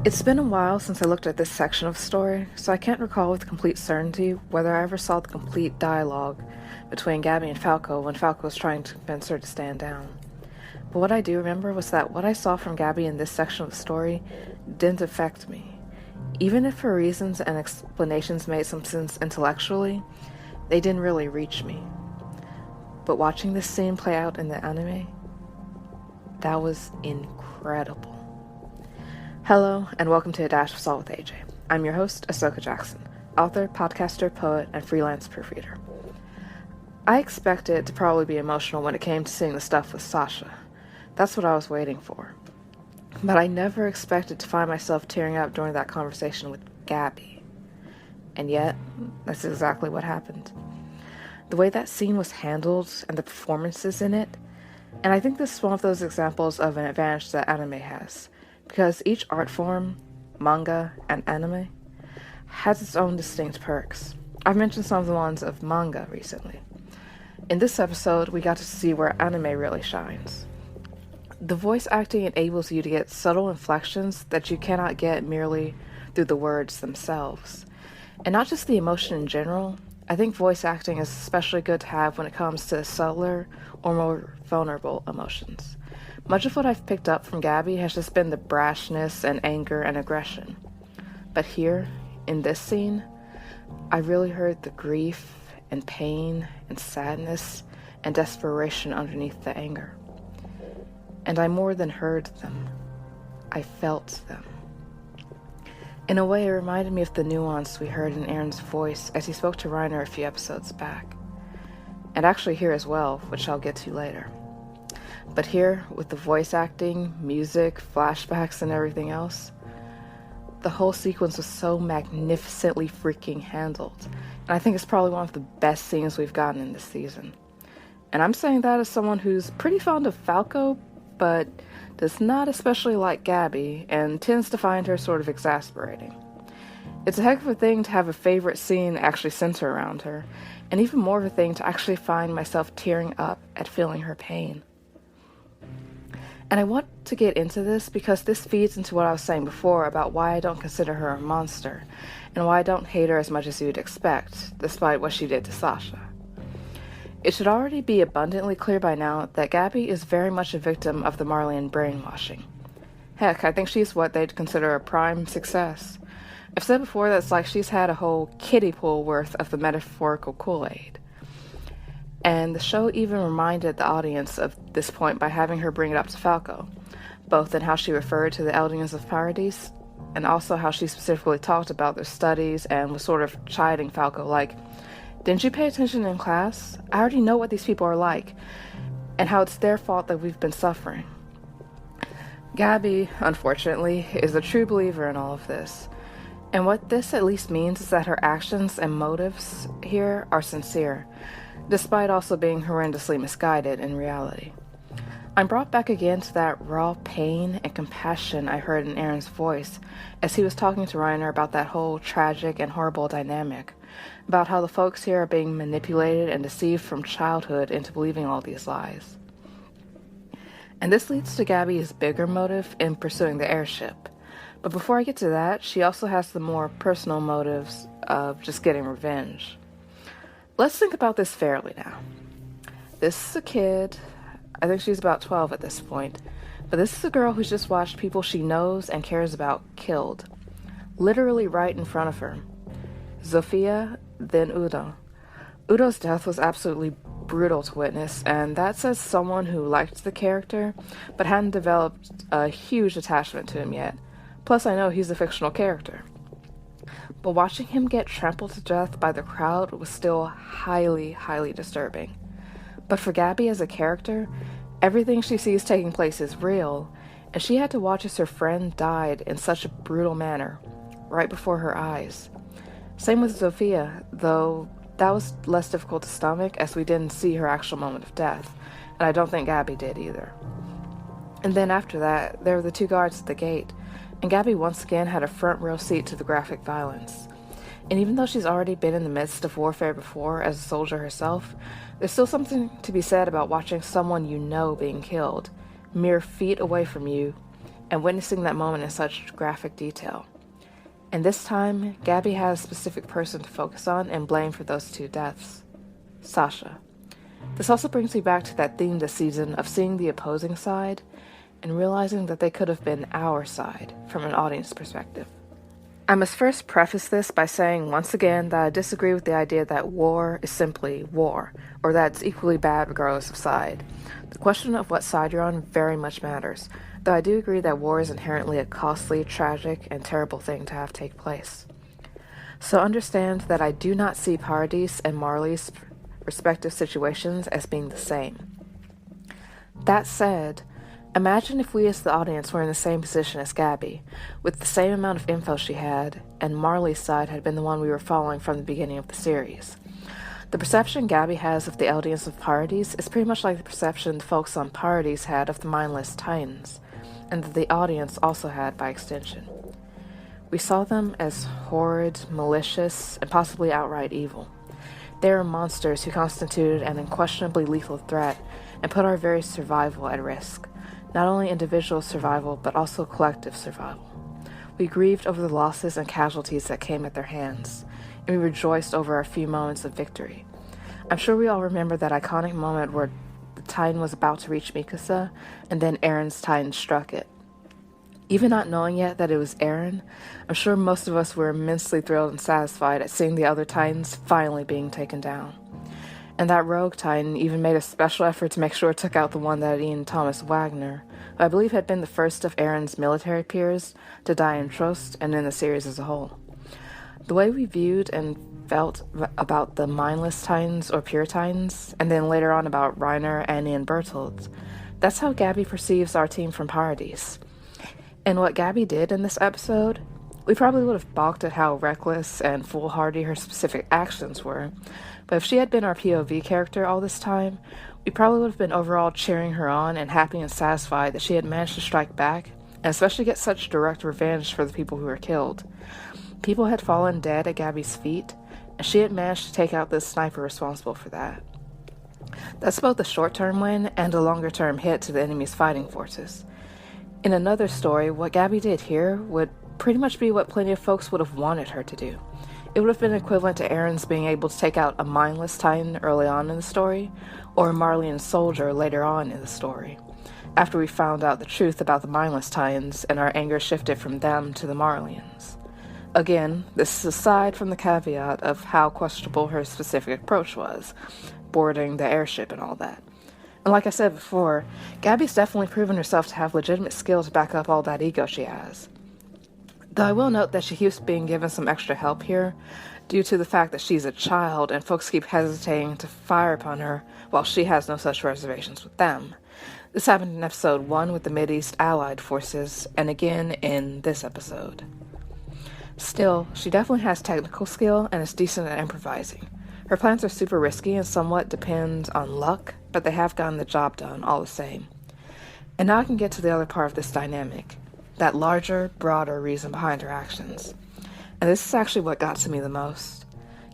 It's been a while since I looked at this section of the story, so I can't recall with complete certainty whether I ever saw the complete dialogue between Gabi and Falco when Falco was trying to convince her to stand down. But what I do remember was that what I saw from Gabi in this section of the story didn't affect me. Even if her reasons and explanations made some sense intellectually, they didn't really reach me. But watching this scene play out in the anime, that was incredible. Hello, and welcome to A Dash of Salt with AJ. I'm your host, Ahsoka Jackson, author, podcaster, poet, and freelance proofreader. I expected it to probably be emotional when it came to seeing the stuff with Sasha. That's what I was waiting for. But I never expected to find myself tearing up during that conversation with Gabi. And yet, that's exactly what happened. The way that scene was handled and the performances in it, and I think this is one of those examples of an advantage that anime has. Because each art form, manga and anime, has its own distinct perks. I've mentioned some of the ones of manga recently. In this episode, we got to see where anime really shines. The voice acting enables you to get subtle inflections that you cannot get merely through the words themselves. And not just the emotion in general, I think voice acting is especially good to have when it comes to subtler or more vulnerable emotions. Much of what I've picked up from Gabi has just been the brashness and anger and aggression. But here, in this scene, I really heard the grief and pain and sadness and desperation underneath the anger. And I more than heard them. I felt them. In a way, it reminded me of the nuance we heard in Aaron's voice as he spoke to Reiner a few episodes back. And actually here as well, which I'll get to later. But here, with the voice acting, music, flashbacks, and everything else, the whole sequence was so magnificently freaking handled. And I think it's probably one of the best scenes we've gotten in this season. And I'm saying that as someone who's pretty fond of Falco, but does not especially like Gabi, and tends to find her sort of exasperating. It's a heck of a thing to have a favorite scene actually center around her, and even more of a thing to actually find myself tearing up at feeling her pain. And I want to get into this because this feeds into what I was saying before about why I don't consider her a monster, and why I don't hate her as much as you'd expect, despite what she did to Sasha. It should already be abundantly clear by now that Gabi is very much a victim of the Marleyan brainwashing. Heck, I think she's what they'd consider a prime success. I've said before that it's like she's had a whole kiddie pool worth of the metaphorical Kool-Aid. And the show even reminded the audience of this point by having her bring it up to Falco, both in how she referred to the Eldings of Paradise, and also how she specifically talked about their studies and was sort of chiding Falco like, didn't you pay attention in class? I already know what these people are like, and how it's their fault that we've been suffering. Gabi, unfortunately, is a true believer in all of this, and what this at least means is that her actions and motives here are sincere, despite also being horrendously misguided in reality. I'm brought back again to that raw pain and compassion I heard in Aaron's voice as he was talking to Reiner about that whole tragic and horrible dynamic, about how the folks here are being manipulated and deceived from childhood into believing all these lies. And this leads to Gabi's bigger motive in pursuing the airship. But before I get to that, she also has the more personal motives of just getting revenge. Let's think about this fairly now. This is a kid, I think she's about 12 at this point, but this is a girl who's just watched people she knows and cares about killed. Literally right in front of her. Zofia, then Udo. Udo's death was absolutely brutal to witness, and that says someone who liked the character, but hadn't developed a huge attachment to him yet. Plus I know he's a fictional character. But watching him get trampled to death by the crowd was still highly, highly disturbing. But for Gabi as a character, everything she sees taking place is real, and she had to watch as her friend died in such a brutal manner, right before her eyes. Same with Zofia, though that was less difficult to stomach as we didn't see her actual moment of death, and I don't think Gabi did either. And then after that, there were the two guards at the gate, and Gabi once again had a front row seat to the graphic violence. And even though she's already been in the midst of warfare before as a soldier herself, there's still something to be said about watching someone you know being killed, mere feet away from you, and witnessing that moment in such graphic detail. And this time, Gabi has a specific person to focus on and blame for those 2 deaths: Sasha. This also brings me back to that theme this season of seeing the opposing side and realizing that they could have been our side from an audience perspective. I must first preface this by saying once again that I disagree with the idea that war is simply war, or that it's equally bad regardless of side. The question of what side you're on very much matters, though I do agree that war is inherently a costly, tragic, and terrible thing to have take place. So understand that I do not see Paradis and Marley's respective situations as being the same. That said, imagine if we as the audience were in the same position as Gabi, with the same amount of info she had, and Marley's side had been the one we were following from the beginning of the series. The perception Gabi has of the audience of Paradis is pretty much like the perception the folks on Paradis had of the mindless Titans, and that the audience also had by extension. We saw them as horrid, malicious, and possibly outright evil. They were monsters who constituted an unquestionably lethal threat and put our very survival at risk. Not only individual survival, but also collective survival. We grieved over the losses and casualties that came at their hands, and we rejoiced over our few moments of victory. I'm sure we all remember that iconic moment where the Titan was about to reach Mikasa, and then Aaron's Titan struck it. Even not knowing yet that it was Aaron, I'm sure most of us were immensely thrilled and satisfied at seeing the other Titans finally being taken down. And that rogue Titan even made a special effort to make sure it took out the one that had eaten Thomas Wagner, who I believe had been the first of Aaron's military peers to die in Trost and in the series as a whole. The way we viewed and felt about the mindless Titans or pure Titans, and then later on about Reiner, Annie, and Bertolt, that's how Gabi perceives our team from Paradis. And what Gabi did in this episode, we probably would have balked at how reckless and foolhardy her specific actions were, but if she had been our POV character all this time, we probably would have been overall cheering her on and happy and satisfied that she had managed to strike back, and especially get such direct revenge for the people who were killed. People had fallen dead at Gabi's feet, and she had managed to take out the sniper responsible for that. That's both a short-term win and a longer-term hit to the enemy's fighting forces. In another story, what Gabi did here would pretty much be what plenty of folks would have wanted her to do. It would have been equivalent to Aaron's being able to take out a mindless Titan early on in the story, or a Marleyan soldier later on in the story, after we found out the truth about the mindless Titans and our anger shifted from them to the Marleyans. Again, this is aside from the caveat of how questionable her specific approach was, boarding the airship and all that. And like I said before, Gabi's definitely proven herself to have legitimate skill to back up all that ego she has. Though I will note that she keeps being given some extra help here, due to the fact that she's a child and folks keep hesitating to fire upon her while she has no such reservations with them. This happened in episode 1 with the Mideast Allied forces, and again in this episode. Still, she definitely has technical skill and is decent at improvising. Her plans are super risky and somewhat depend on luck, but they have gotten the job done all the same. And now I can get to the other part of this dynamic, that larger, broader reason behind her actions. And this is actually what got to me the most.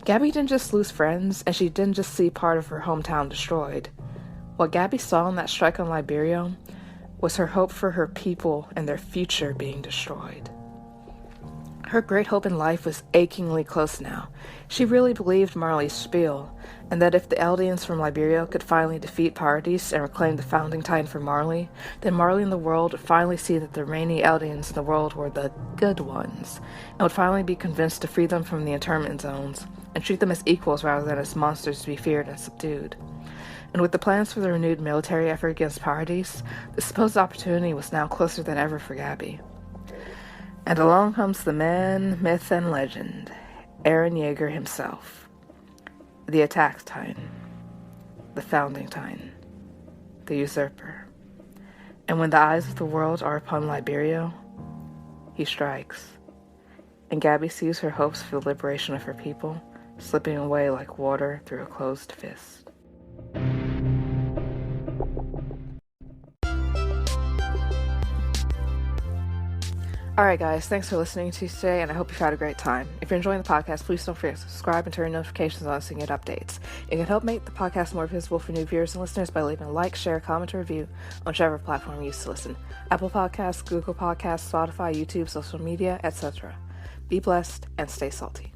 Gabi didn't just lose friends, and she didn't just see part of her hometown destroyed. What Gabi saw in that strike on Liberio was her hope for her people and their future being destroyed. Her great hope in life was achingly close now. She really believed Marley's spiel, and that if the Eldians from Liberio could finally defeat Paradis and reclaim the founding Titan for Marley, then Marley and the world would finally see that the remaining Eldians in the world were the good ones, and would finally be convinced to free them from the internment zones, and treat them as equals rather than as monsters to be feared and subdued. And with the plans for the renewed military effort against Paradis, the supposed opportunity was now closer than ever for Gabi. And along comes the man, myth, and legend, Eren Yeager himself. The attack Titan. The founding Titan. The usurper. And when the eyes of the world are upon Liberio, he strikes. And Gabi sees her hopes for the liberation of her people slipping away like water through a closed fist. Alright guys, thanks for listening to today, and I hope you've had a great time. If you're enjoying the podcast, please don't forget to subscribe and turn notifications on so you get updates. You can help make the podcast more visible for new viewers and listeners by leaving a like, share, comment, or review on whichever platform you use to listen. Apple Podcasts, Google Podcasts, Spotify, YouTube, social media, etc. Be blessed and stay salty.